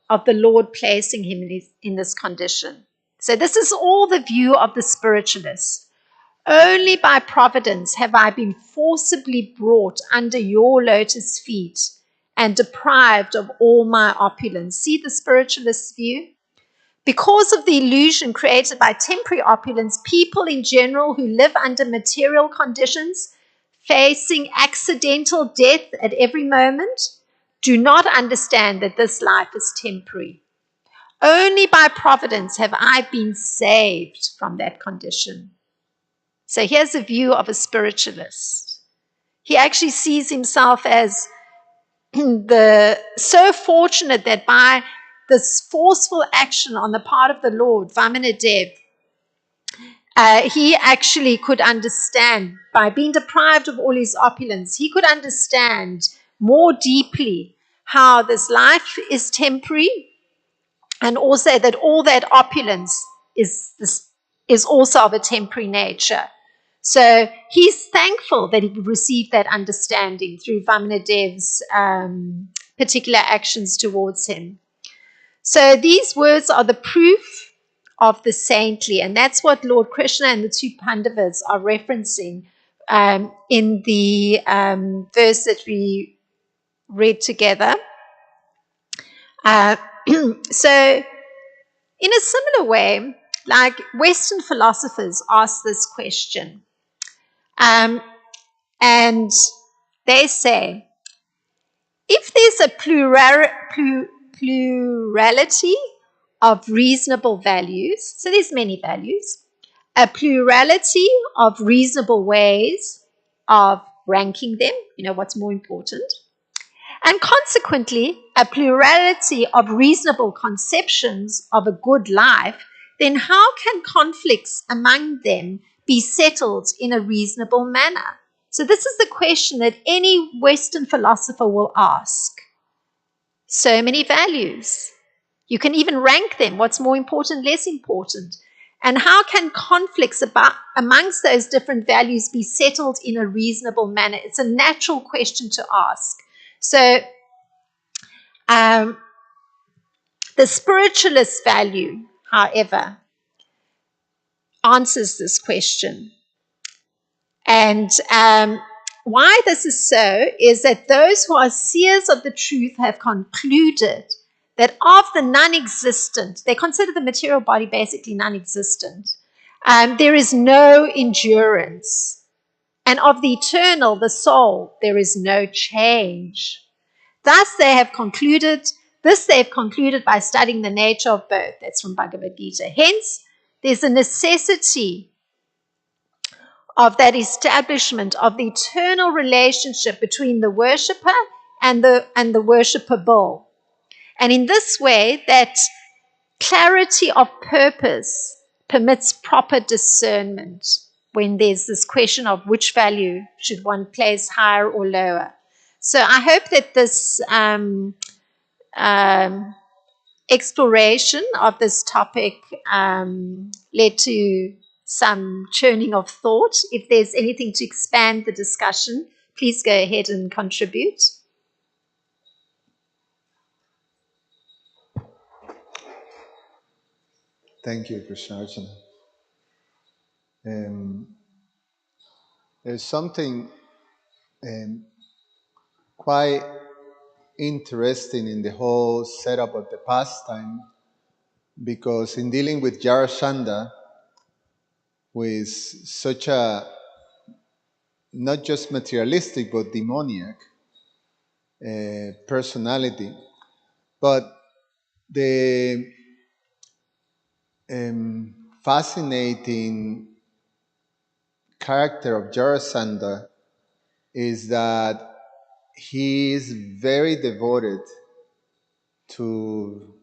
of the Lord placing him in this condition. So this is all the view of the spiritualist. Only by providence have I been forcibly brought under your lotus feet and deprived of all my opulence. See the spiritualist view? Because of the illusion created by temporary opulence, people in general who live under material conditions, facing accidental death at every moment, do not understand that this life is temporary. Only by providence have I been saved from that condition. So here's a view of a spiritualist. He actually sees himself as so fortunate that by this forceful action on the part of the Lord, Vamanadev, he actually could understand, by being deprived of all his opulence, he could understand more deeply how this life is temporary, and also that all that opulence is also of a temporary nature. So he's thankful that he received that understanding through Vamanadev's particular actions towards him. So these words are the proof of the saintly, and that's what Lord Krishna and the two Pandavas are referencing in the verse that we read together. So in a similar way, like Western philosophers ask this question, and they say, if there's a plurality of reasonable values, so there's many values, a plurality of reasonable ways of ranking them, what's more important, and consequently a plurality of reasonable conceptions of a good life, then how can conflicts among them be settled in a reasonable manner? So this is the question that any Western philosopher will ask. So many values. You can even rank them. What's more important, less important? And how can conflicts amongst those different values be settled in a reasonable manner? It's a natural question to ask. So the spiritualist value, however, answers this question. And why this is so is that those who are seers of the truth have concluded that of the non-existent, they consider the material body basically non-existent, there is no endurance. And of the eternal, the soul, there is no change. Thus they have concluded This they've concluded by studying the nature of both. That's from Bhagavad Gita. Hence, there's a necessity of that establishment of the eternal relationship between the worshipper and the worshipable. And in this way, that clarity of purpose permits proper discernment when there's this question of which value should one place higher or lower. So I hope that this um, exploration of this topic led to some churning of thought. If there's anything to expand the discussion, please go ahead and contribute. Thank you, Krishnarcana. There's something quite interesting in the whole setup of the pastime, because in dealing with Jarasandha, with such a not just materialistic but demoniac personality, but the fascinating character of Jarasandha is that he is very devoted to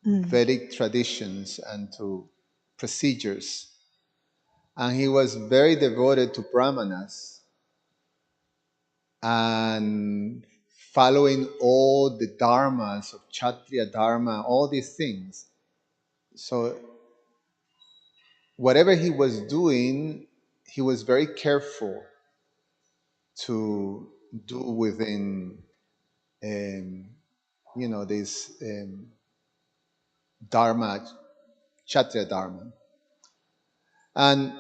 Vedic traditions and to procedures. And he was very devoted to Brahmanas and following all the dharmas of Kshatriya Dharma, all these things. So, whatever he was doing, he was very careful to do within, this Dharma, Kshatriya Dharma. And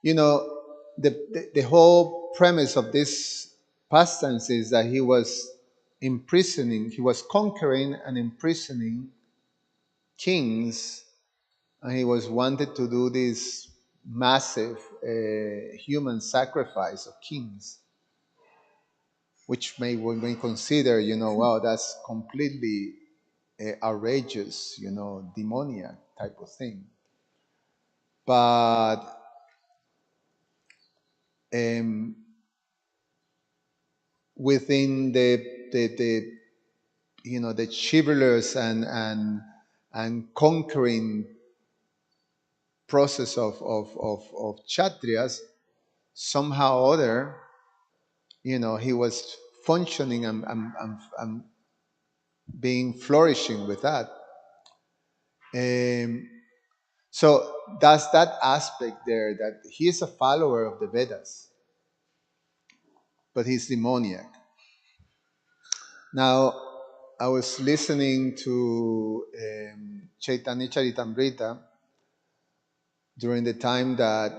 the whole premise of this pastimes is that he was conquering and imprisoning kings, and he was wanted to do this massive human sacrifice of kings, which we may consider, wow, that's completely outrageous, demoniac type of thing. But within the chivalrous and conquering process of Kshatriyas, somehow or other, he was functioning and being flourishing with that. So that's that aspect there, that he is a follower of the Vedas, but he's demoniac. Now, I was listening to Chaitanya Charitamrita during the time that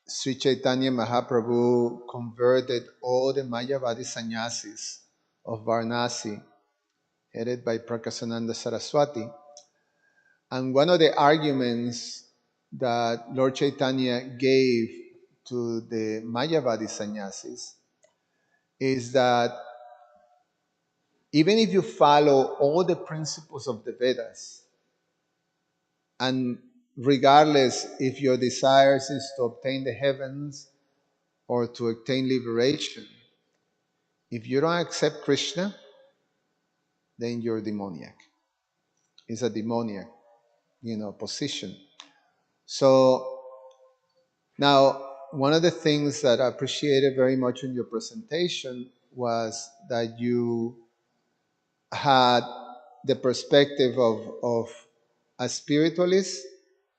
Sri Chaitanya Mahaprabhu converted all the Mayavadi sannyasis of Varanasi, headed by Prakasananda Saraswati. And one of the arguments that Lord Chaitanya gave to the Mayavadi sannyasis is that even if you follow all the principles of the Vedas, and regardless if your desires is to obtain the heavens or to obtain liberation, if you don't accept Krishna, then you're demoniac. It's a demoniac, position. So now, one of the things that I appreciated very much in your presentation was that you had the perspective of a spiritualist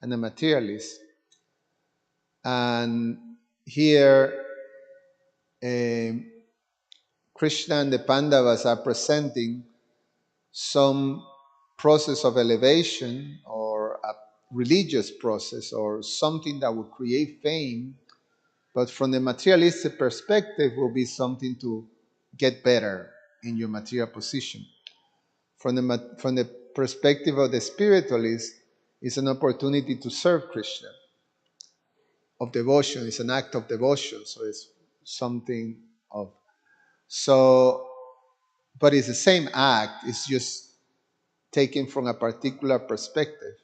and a materialist. And here, Krishna and the Pandavas are presenting some process of elevation or a religious process or something that would create fame, but from the materialistic perspective will be something to get better in your material position. From the perspective of the spiritualist, it's an opportunity to serve Krishna, of devotion. It's an act of devotion, so it's something of. So but it's the same act. It's just taken from a particular perspective,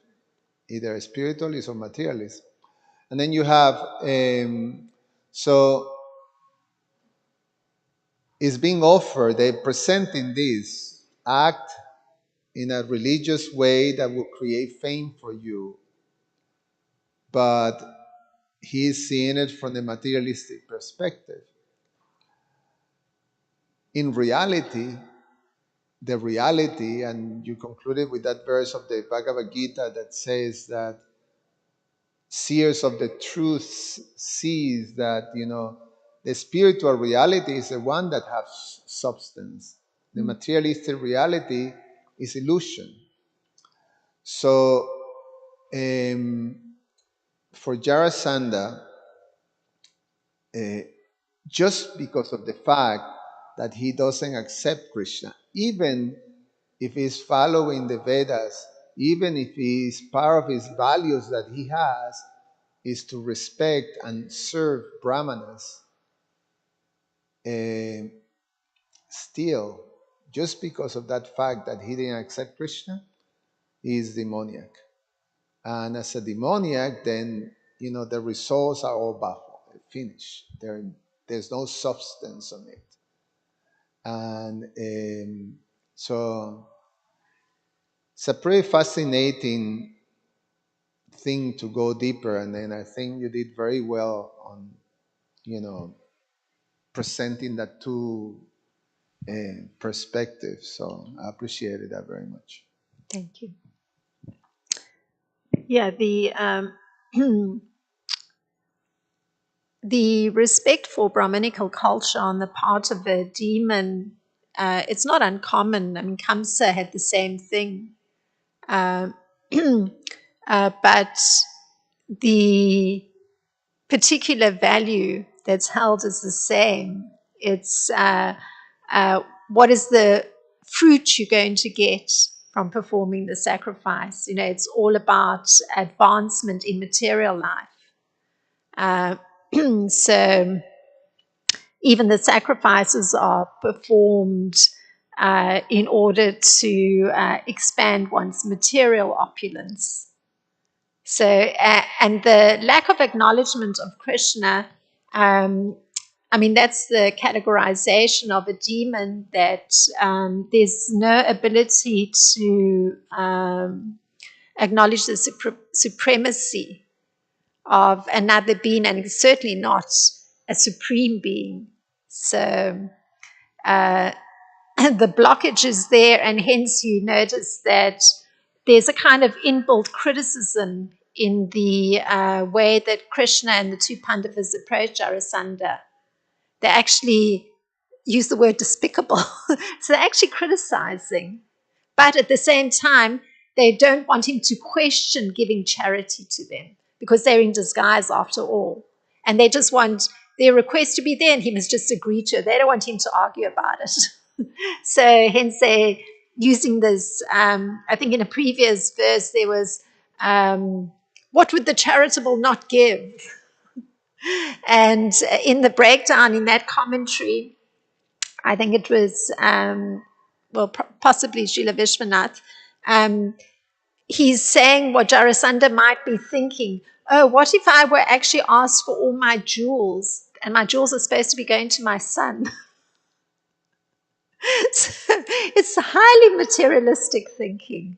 either spiritualist or materialist. And then you have, so it's being offered, they're presenting this act in a religious way that will create fame for you, but he's seeing it from the materialistic perspective. In reality, the reality, and you concluded with that verse of the Bhagavad Gita that says that seers of the truth sees that, the spiritual reality is the one that has substance. The materialistic reality is illusion. So for Jarasandha, uh, just because of the fact that he doesn't accept Krishna, even if he's following the Vedas, even if he's part of his values that he has, is to respect and serve Brahmanas, uh, still, just because of that fact that he didn't accept Krishna, he is demoniac. And as a demoniac, then, the results are all bajo, finished. There's no substance on it. And so it's a pretty fascinating thing to go deeper. And then I think you did very well on, presenting that two perspectives. So I appreciated that very much. Thank you. Yeah, the respect for Brahminical culture on the part of a demon, it's not uncommon. I mean, Kamsa had the same thing. But the particular value that's held is the same. It's what is the fruit you're going to get from performing the sacrifice. It's all about advancement in material life. So even the sacrifices are performed in order to expand one's material opulence. So, and the lack of acknowledgement of Krishna, that's the categorization of a demon, that there's no ability to acknowledge the supremacy of another being, and certainly not a supreme being. So the blockage is there, and hence you notice that there's a kind of inbuilt criticism in the way that Krishna and the two Pandavas approach Jarasandha. They actually use the word despicable. So they're actually criticizing. But at the same time, they don't want him to question giving charity to them, because they're in disguise after all. And they just want their request to be there, and he must just agree to it. They don't want him to argue about it. So hence they're using this. I think in a previous verse there was, what would the charitable not give? And in the breakdown, in that commentary, I think it was, possibly Srila Vishwanath, he's saying what Jarasandha might be thinking. Oh, what if I were actually asked for all my jewels, and my jewels are supposed to be going to my son? So it's highly materialistic thinking.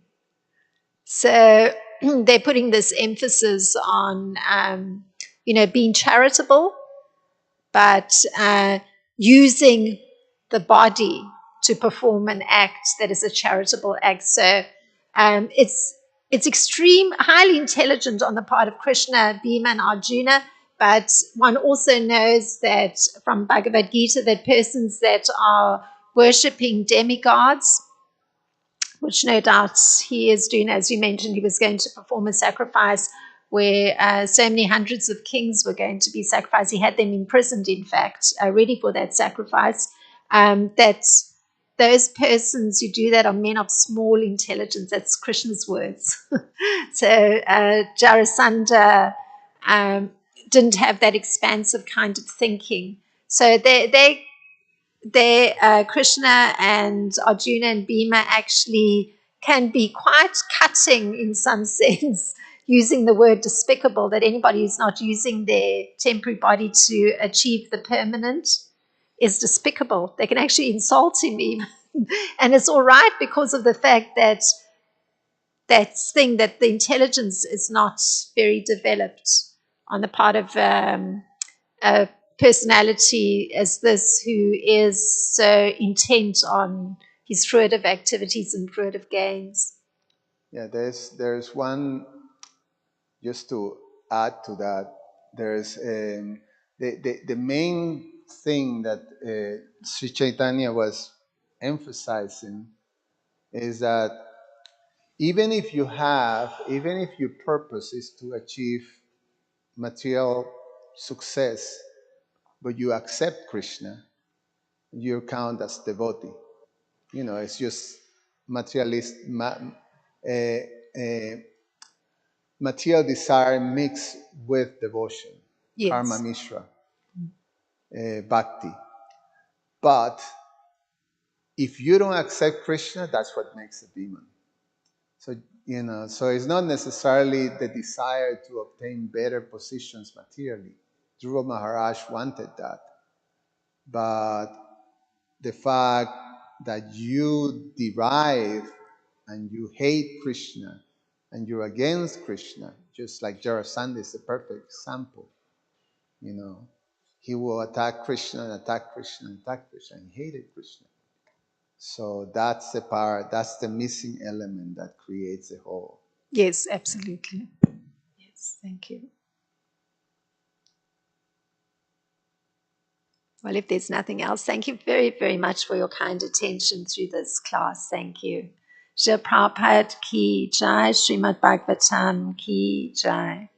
So they're putting this emphasis on, being charitable, but using the body to perform an act that is a charitable act. So it's extreme, highly intelligent on the part of Krishna, Bhima, and Arjuna. But one also knows that from Bhagavad Gita that persons that are worshipping demigods, which no doubt he is doing, as you mentioned, he was going to perform a sacrifice where so many hundreds of kings were going to be sacrificed. He had them imprisoned, in fact, ready for that sacrifice. That those persons who do that are men of small intelligence. That's Krishna's words. So Jarasandha didn't have that expansive kind of thinking. So Krishna and Arjuna and Bhima actually can be quite cutting in some sense, using the word despicable, that anybody who's not using their temporary body to achieve the permanent is despicable. They can actually insult him even. And it's all right because of the fact that the intelligence is not very developed on the part of a personality as this, who is so intent on his fruitive activities and fruitive gains. Yeah, there's one, just to add to that. There's the main thing that Sri Chaitanya was emphasizing is that even if your purpose is to achieve material success, but you accept Krishna, you count as devotee. It's just materialist, uh, uh, material desire mixed with devotion, karma Yes. mishra, bhakti. But if you don't accept Krishna, that's what makes a demon. So, so it's not necessarily the desire to obtain better positions materially. Dhruva Maharaj wanted that. But the fact that you derive and you hate Krishna and you're against Krishna, just like Jarasandha is a perfect example. He will attack Krishna and attack Krishna and attack Krishna, and he hated Krishna. So that's the missing element that creates a whole. Yes, absolutely. Yes, thank you. Well, if there's nothing else, thank you very, very much for your kind attention through this class. Thank you. Shri Prabhupada ki jai, Srimad Bhagavatam ki jai.